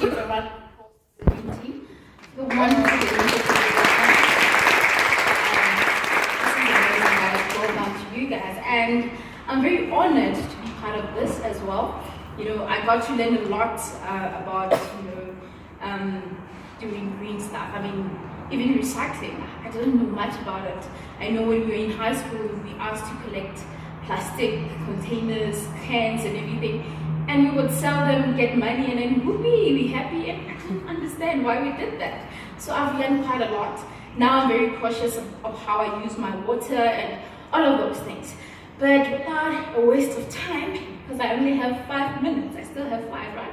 give a round of applause to the green team. The wonderful initiative. This is amazing, guys. Well done to you guys. And I'm very honored to be part of this as well. I got to learn a lot about, doing green stuff. I mean, even recycling. I didn't know much about it. I know when we were in high school, we asked to collect plastic containers, cans, and everything, and we would sell them, get money, and then whoopee, we happy. And I didn't understand why we did that. So I've learned quite a lot. Now I'm very cautious of how I use my water and all of those things. But without a waste of time, because I only have 5 minutes, I still have 5, right?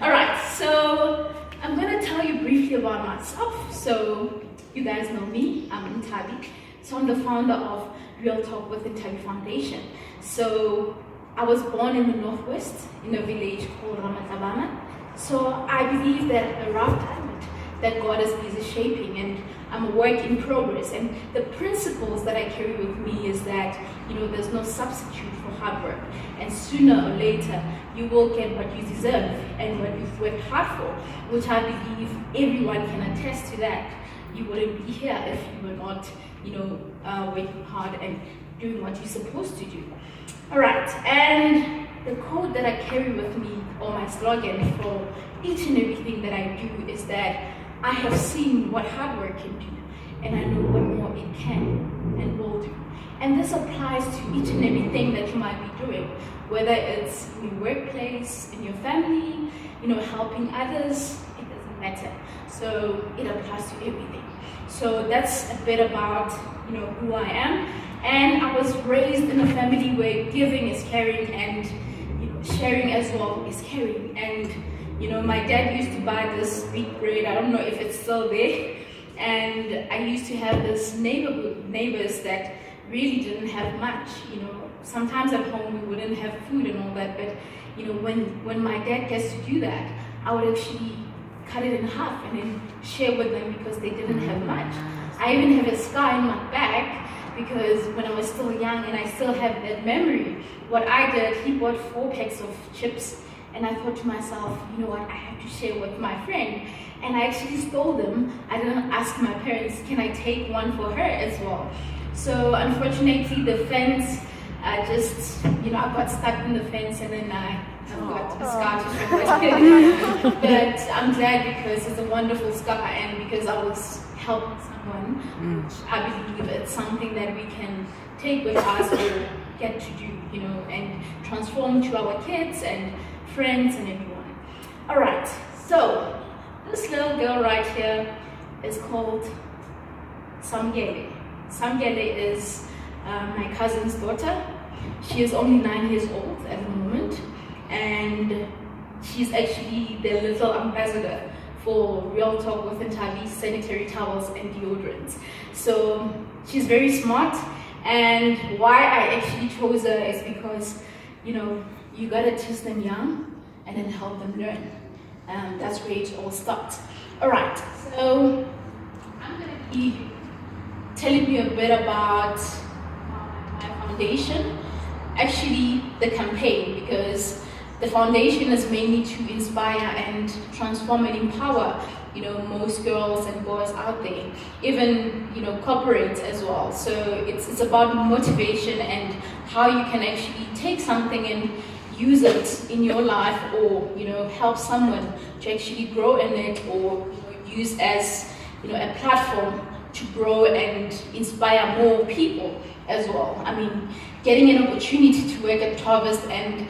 All right, so I'm going to tell you briefly about myself. So you guys know me, I'm Nthabi. So I'm the founder of RealTalkWithNthabi Foundation. So I was born in the Northwest in a village called Nthabi. So I believe that a rough diamond that God is busy shaping, and I'm a work in progress. And the principles that I carry with me is that, there's no substitute for hard work. And sooner or later, you will get what you deserve and what you've worked hard for, which I believe everyone can attest to that. You wouldn't be here if you were not, working hard and doing what you're supposed to do. All right, and the code that I carry with me, or my slogan for each and everything that I do, is that I have seen what hard work can do, and I know what more it can and will do. And this applies to each and everything that you might be doing, whether it's in your workplace, in your family, helping others, it doesn't matter. So it applies to everything. So that's a bit about, who I am. And I was raised in a family where giving is caring, and sharing as well is caring. And my dad used to buy this wheat bread. I don't know if it's still there. And I used to have this neighbors that really didn't have much. Sometimes at home we wouldn't have food and all that. But when my dad gets to do that, I would actually cut it in half and then share with them because they didn't have much. I even have a scar in my back because when I was still young, and I still have that memory, what I did, he bought 4 packs of chips, and I thought to myself, you know what, I have to share with my friend. And I actually stole them. I didn't ask my parents, can I take one for her as well? So unfortunately, the fence, I got stuck in the fence, and then I got a scar to show my But I'm glad because it's a wonderful scar, and because I was helping someone, which I believe it's something that we can take with us or get to do, and transform to our kids and friends and everyone. All right, so this little girl right here is called Samgele. Samgele is my cousin's daughter. She is only 9 years old at the moment, and she's actually the little ambassador for Real Talk with Nthabi sanitary towels and deodorants. So she's very smart, and why I actually chose her is because, you gotta teach them young and then help them learn. That's where it all starts. All right, so I'm gonna be telling you a bit about my foundation, actually the campaign, because the foundation is mainly to inspire and transform and empower, most girls and boys out there, even, corporates as well. So it's about motivation and how you can actually take something and use it in your life, or, help someone to actually grow in it, or use as, a platform to grow and inspire more people as well. I mean, getting an opportunity to work at Harvest and,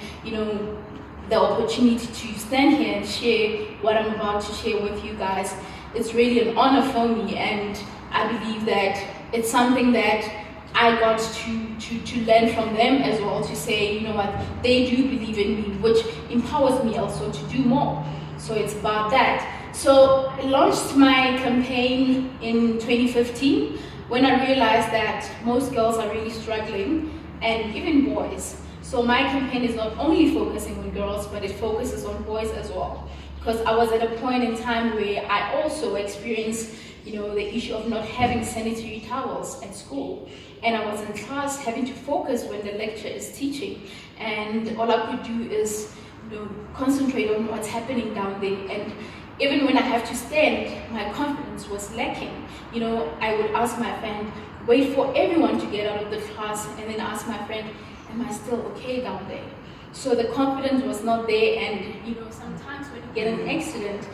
the opportunity to stand here and share what I'm about to share with you guys, it's really an honor for me, and I believe that it's something that I got to learn from them as well, to say, what, they do believe in me, which empowers me also to do more. So it's about that. So I launched my campaign in 2015 when I realized that most girls are really struggling, and even boys. So my campaign is not only focusing on girls, but it focuses on boys as well. Because I was at a point in time where I also experienced, the issue of not having sanitary towels at school. And I was in class having to focus when the lecturer is teaching. And all I could do is concentrate on what's happening down there. And even when I have to stand, my confidence was lacking. I would ask my friend, wait for everyone to get out of the class, and then ask my friend, am I still okay down there? So the confidence was not there, and sometimes when you get an accident,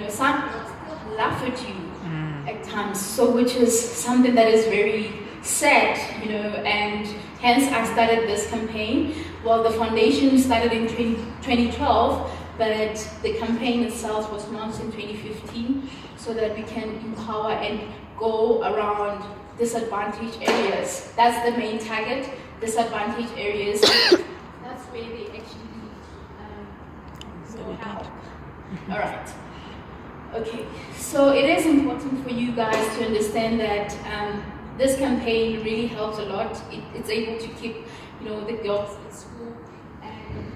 some people still laugh at you at times. So which is something that is very sad, and hence I started this campaign. Well, the foundation started in 2012, but the campaign itself was launched in 2015 so that we can empower and go around disadvantaged areas. That's the main target, disadvantaged areas. That's where they actually need help. All right. Okay, so it is important for you guys to understand that this campaign really helps a lot. It's able to keep, the girls in school, and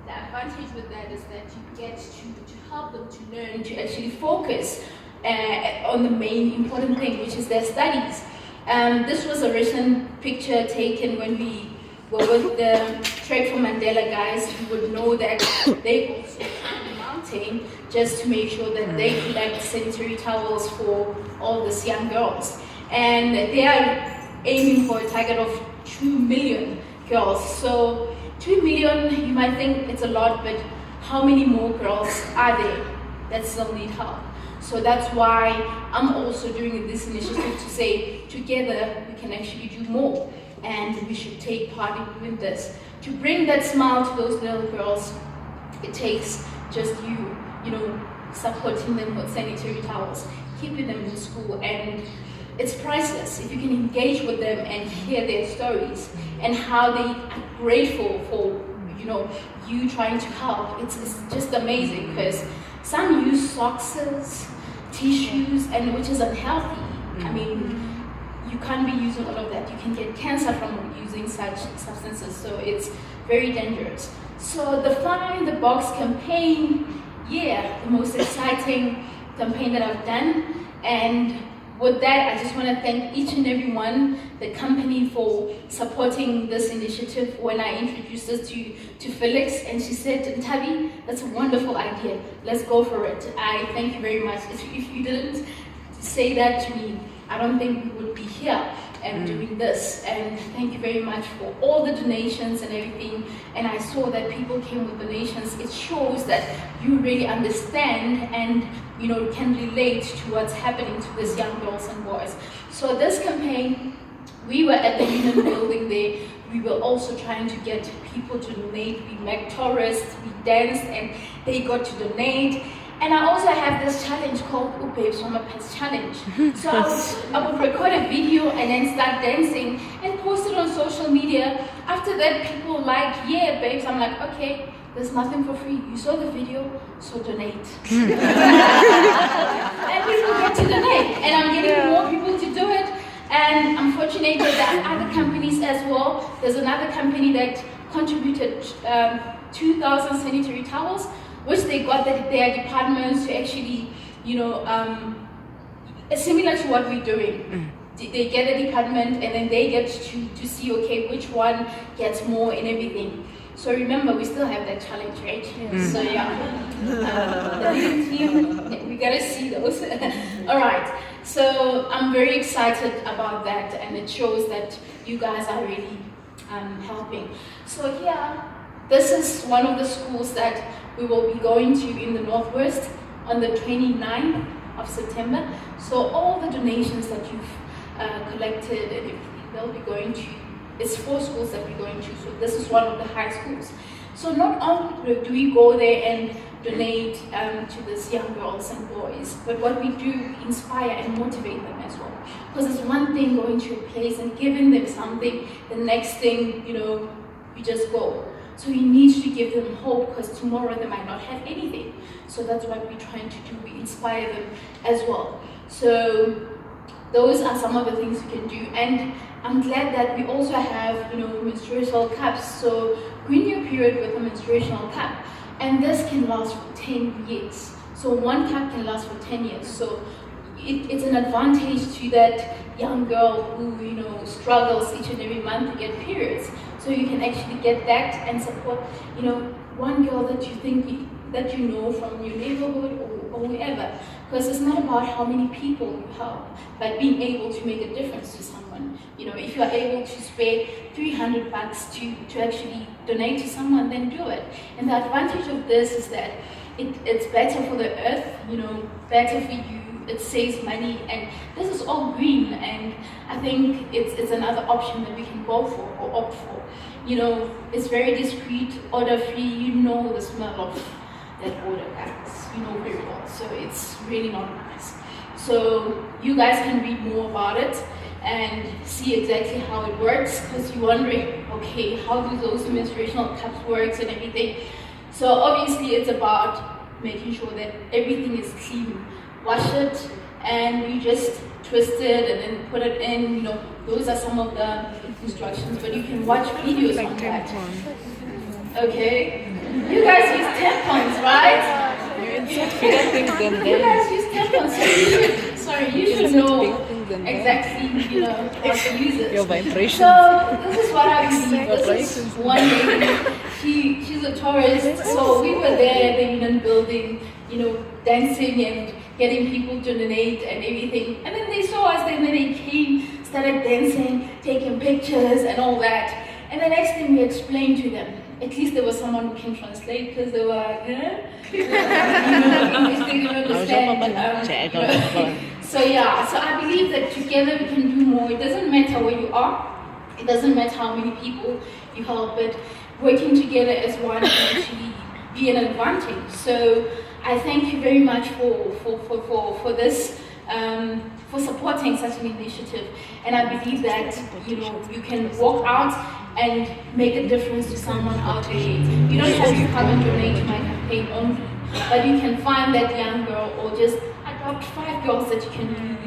the advantage with that is that you get to help them to learn to actually focus on the main important thing, which is their studies. This was a recent picture taken when we were with the Trek for Mandela guys. You would know that they also climbed the mountain just to make sure that they collect sanitary towels for all these young girls. And they are aiming for a target of 2 million girls. So 2 million, you might think it's a lot, but how many more girls are there that still need help? So that's why I'm also doing this initiative to say together we can actually do more, and we should take part in doing this. To bring that smile to those little girls, it takes just you supporting them with sanitary towels, keeping them in school, and it's priceless. If you can engage with them and hear their stories and how they are grateful for you trying to help, it's just amazing, because some use socks, tissues, and which is unhealthy. I mean, you can't be using all of that. You can get cancer from using such substances, so it's very dangerous. So the Find the Box campaign, the most exciting campaign that I've done. And with that, I just want to thank each and every one, the company, for supporting this initiative. When I introduced this to Felix, and she said, Nthabi, that's a wonderful idea. Let's go for it. I thank you very much. If you didn't say that to me, I don't think we would be here and doing this. And thank you very much for all the donations and everything. And I saw that people came with donations. It shows that you really understand and can relate to what's happening to these young girls and boys. So this campaign, we were at the Union building there. We were also trying to get people to donate. We met tourists, we danced, and they got to donate. And I also have this challenge called Babes from a Pets Challenge. So I would record a video and then start dancing and post it on social media. After that, people like, yeah, babes. I'm like, okay, there's nothing for free. You saw the video, so donate. And people get to donate. And I'm getting more people to do it. And I'm fortunate that there are other companies as well. There's another company that contributed 2,000 sanitary towels, which they got their departments to actually, similar to what we're doing. They get a department, and then they get to see, okay, which one gets more and everything. So remember, we still have that challenge, right? Yes. So the new team, we gotta see those. All right. So I'm very excited about that, and it shows that you guys are really helping. So here, this is one of the schools that we will be going to in the Northwest on the 29th of September. So all the donations that you've collected and everything, they'll be going to, it's 4 schools that we're going to. So this is one of the high schools. So not only do we go there and donate to these young girls and boys, but what we do, we inspire and motivate them as well. Because it's one thing going to a place and giving them something, the next thing, you just go. So you need to give them hope, because tomorrow they might not have anything. So that's what we're trying to do. We inspire them as well. So those are some of the things we can do. And I'm glad that we also have, menstrual cups. So green your period with a menstruational cup. And this can last for 10 years. So one cup can last for 10 years. So it's an advantage to that young girl who, struggles each and every month to get periods. So you can actually get that and support, one girl that you think that you know from your neighborhood or wherever. Because it's not about how many people you help, but being able to make a difference to someone. You know, if you are able to spare $300 to actually donate to someone, then do it. And the advantage of this is that it's better for the earth, you know, better for you. It saves money, and this is all green, and I think it's another option that we can go for or opt for. You know, it's very discreet, order free. You know the smell of that order, guys. You know very well, so it's really not nice. So you guys can read more about it and see exactly how it works, because you're wondering, okay, how do those menstruational cups work and everything. So obviously it's about making sure that everything is clean. Wash it, and you just twist it and then put it in. You know, those are some of the instructions, but you can watch videos on that. Okay, you guys use tampons, right? You guys use tampons, so you should know exactly, you know, how to use it. Your vibrations. So this is what I believe. This is one lady. She's a tourist, so we were there, the Union building, you know, dancing and getting people to donate and everything. And then they saw us, and then they came, started dancing, taking pictures and all that. And the next thing we explained to them, at least there was someone who can translate, because they were like, you know, English, they didn't understand. So yeah, so I believe that together we can do more. It doesn't matter where you are, it doesn't matter how many people you help, but working together as one can actually be an advantage. So I thank you very much for this, for supporting such an initiative. And I believe that, you know, you can walk out and make a difference to someone out there. You don't have to come and donate to my campaign only, but you can find that young girl, or just adopt 5 girls that you can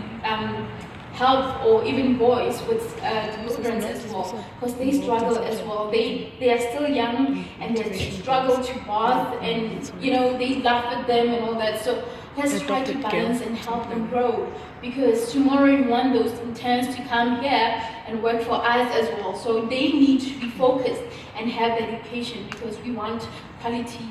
help, or even boys with children as well, because they struggle as well. They are still young and they struggle to bath, and you know, they laugh at them and all that. So let's try to balance and help them grow, because tomorrow we want those interns to come here and work for us as well. So they need to be focused and have dedication, because we want quality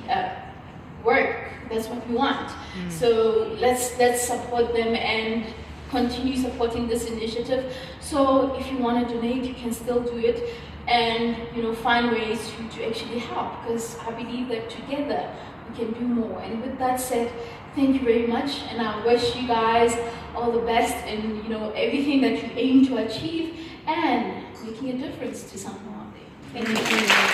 work. That's what we want. So let's support them and continue supporting this initiative. So if you want to donate, you can still do it, and you know, find ways to actually help, because I believe that together we can do more. And with that said, thank you very much, and I wish you guys all the best in, you know, everything that you aim to achieve and making a difference to someone out there. Thank you.